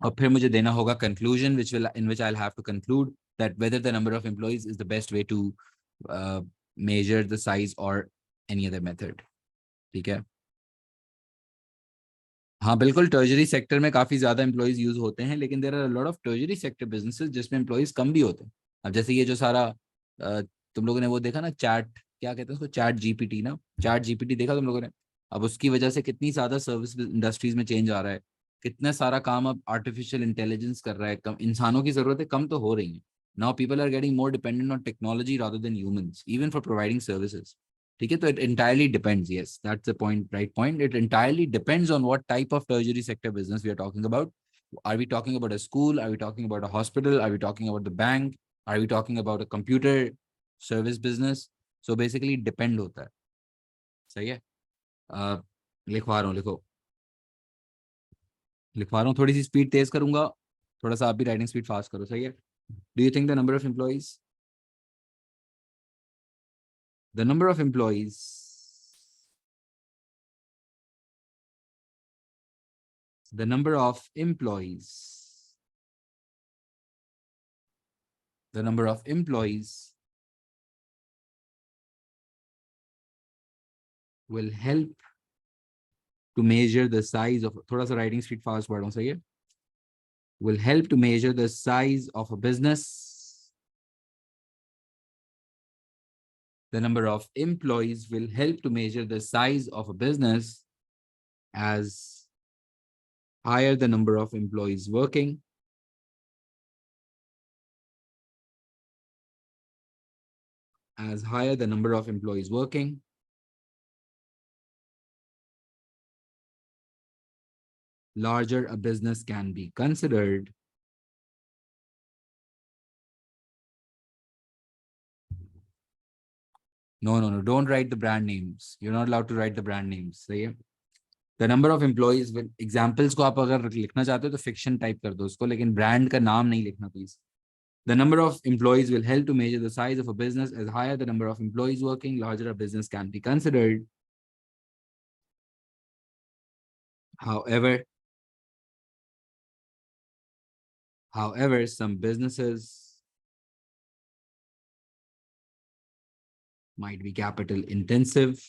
Speaker 1: और फिर मुझे देना होगा conclusion which will in which I will have to conclude that whether the number of employees is the best way to measure the size और एनी अदर मेथड. ठीक है. हाँ बिल्कुल, टर्जरी सेक्टर में काफी ज्यादा एम्प्लॉइज यूज होते हैं, लेकिन there are lot of tertiary sector businesses जिसमें एम्प्लॉइज कम भी होते हैं. अब जैसे ये जो सारा तुम लोगों ने वो देखा ना, चैट क्या कहते हैं उसको, चैट जीपीटी ना, चैट जीपीटी देखा तुम लोगों ने. अब उसकी वजह से कितनी ज्यादा सर्विस इंडस्ट्रीज में चेंज आ रहा है. कितना सारा काम अब आर्टिफिशियल इंटेलिजेंस कर रहा है. कम इंसानों की जरूरतें कम तो हो रही हैं. Now people are getting more dependent on technology rather than humans even for providing services. ठीक है. तो it entirely depends. Yes, that's the point, right point. It entirely depends on what type of tertiary sector business we are talking about. Are we talking about a school? Are we talking about a hospital? Are we talking about the bank? Are we talking about a computer service business? So basically depend होता है. सही है. लिखवा रहा हूँ, लिखो. लिखवा रहा हूँ, थोड़ी सी स्पीड तेज करूंगा, थोड़ा सा आप भी राइटिंग स्पीड फास्ट करो. सही है. Do you think the number of employees, the number of employees, the number of employees, the number of employees will help to measure the size of, थोड़ा सा writing speed fast पढ़ रहा हूँ. सही है. Will help to measure the size of a business. The number of employees will help to measure the size of a business as higher the number of employees working, as higher the number of employees working, larger a business can be considered. No, don't write the brand names. You're not allowed to write the brand names. सही है. The number of employees will, examples को आप अगर लिखना चाहते हो तो fiction टाइप कर दो उसको, लेकिन brand का नाम नहीं लिखना please. The number of employees will help to measure the size of a business. As higher the number of employees working, larger a business can be considered. However, some businesses might be capital intensive.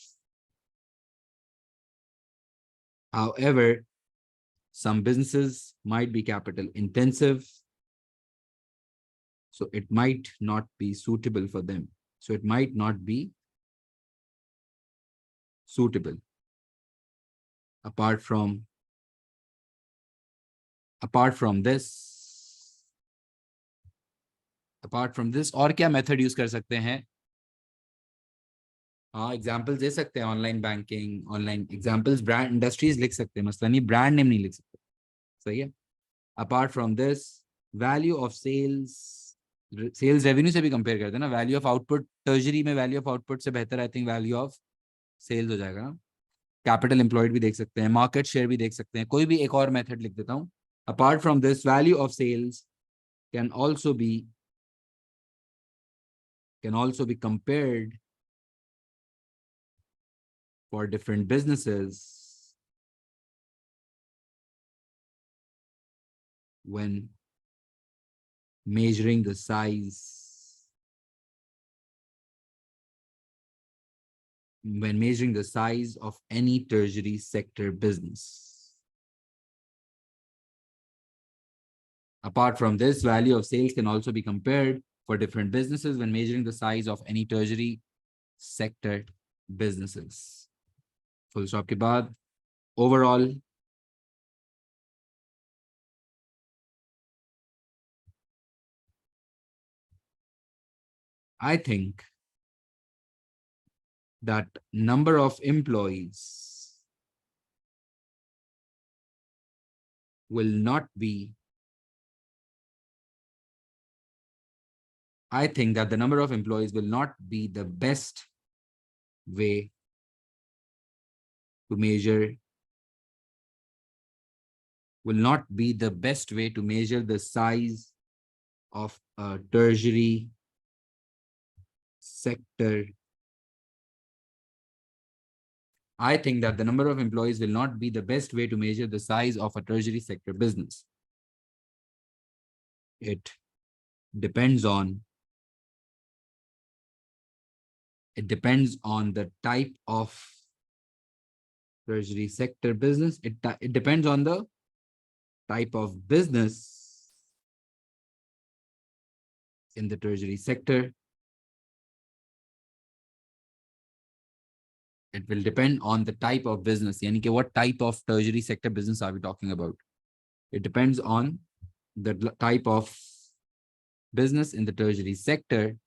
Speaker 1: However, some businesses might be capital intensive. So it might not be suitable for them. So it might not be suitable. Apart from this, और क्या मेथड यूज कर सकते हैं? हाँ, एग्जाम्पल्स दे सकते हैं. Online banking, online examples, brand industries लिख सकते हैं, मसला नहीं, ब्रांड नेम नहीं लिख सकते. सही है. Apart from this, value of sales, sales revenue से भी कंपेयर करते हैं ना. वैल्यू ऑफ आउटपुट, टर्जरी में वैल्यू ऑफ आउटपुट से बेहतर I think value of sales हो जाएगा ना. कैपिटल एम्प्लॉयड भी देख सकते हैं, मार्केट शेयर भी देख सकते हैं, कोई भी एक और मेथड लिख देता हूँ. Apart from this, value of cells can also B compared for different businesses when measuring the size of any tertiary sector business. Apart from this, value of sales can also be compared for different businesses when measuring the size of any tertiary sector businesses. Full stop के बाद overall I think that number of employees will not be the best way to measure the size of a tertiary sector. I think that the number of employees will not be the best way to measure the size of a tertiary sector business. It depends on the type of tertiary sector business. It depends on the type of business in the tertiary sector. It will depend on the type of business. Yani ki what type of tertiary sector business are we talking about? It depends on the type of business in the tertiary sector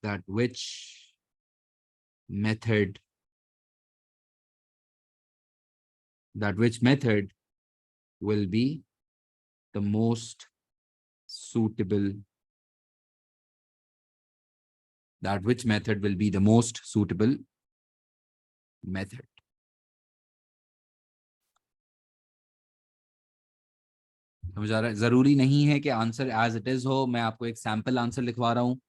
Speaker 1: that which method will be the most suitable method. समझ आ रहा है? जरूरी नहीं है कि आंसर एज इट इज हो. मैं आपको एक सैंपल आंसर लिखवा रहा हूँ.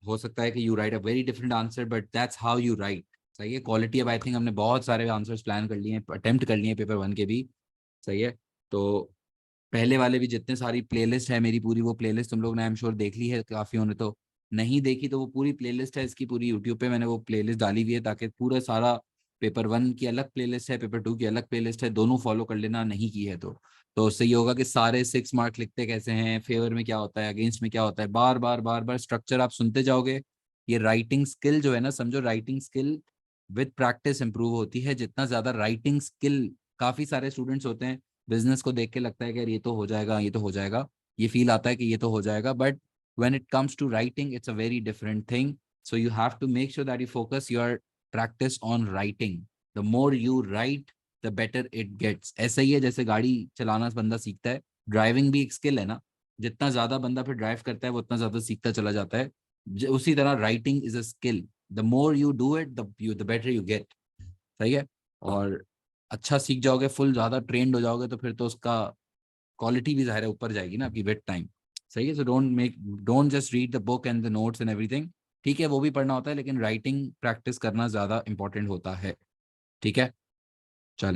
Speaker 1: हो सकता है कि you right a very different answer, but that's how you right. सही है. क्वालिटी अब आई थिंक हमने बहुत सारे आंसर्स प्लान कर लिए हैं, अटेम्प्ट कर लिए हैं पेपर 1 के भी. सही है. तो पहले वाले भी जितने सारी प्लेलिस्ट है मेरी, पूरी वो प्लेलिस्ट तुम लोग ने आई एम श्योर देख ली है. काफियों ने तो नहीं देखी, तो वो पूरी प्लेलिस्ट है इसकी, पूरी यूट्यूब पे मैंने वो प्लेलिस्ट डाली हुई है, ताकि पूरा सारा पेपर 1 की अलग प्लेलिस्ट है, पेपर 2 की अलग प्लेलिस्ट है, दोनों फॉलो कर लेना नहीं की है तो उससे ये होगा कि सारे 6 मार्क लिखते कैसे हैं, फेवर में क्या होता है, अगेंस्ट में क्या होता है, बार बार स्ट्रक्चर आप सुनते जाओगे. ये राइटिंग स्किल जो है ना, समझो writing skill with practice improve होती है. जितना ज्यादा राइटिंग स्किल, काफी सारे स्टूडेंट्स होते हैं बिजनेस को देख के लगता है कि यार ये तो हो जाएगा, ये फील आता है कि ये तो हो जाएगा, but when it comes to writing, it's a very different thing. So you have to make sure that you focus your practice on writing. The more you write, the better it gets. ऐसा ही है जैसे गाड़ी चलाना बंदा सीखता है, ड्राइविंग भी एक स्किल है ना. जितना ज्यादा बंदा फिर ड्राइव करता है वो उतना ज्यादा सीखता चला जाता है. उसी तरह writing is a skill. The more you do it, the better you get. सही है. और अच्छा सीख जाओगे, फुल ज्यादा ट्रेंड हो जाओगे, तो फिर तो उसका क्वालिटी भी ज़ाहिर है ऊपर जाएगी ना आपकी विद टाइम. सही है. So don't just read the book and the notes and everything. ठीक है, वो भी पढ़ना होता है, लेकिन राइटिंग प्रैक्टिस करना ज़्यादा इंपॉर्टेंट होता है. ठीक है.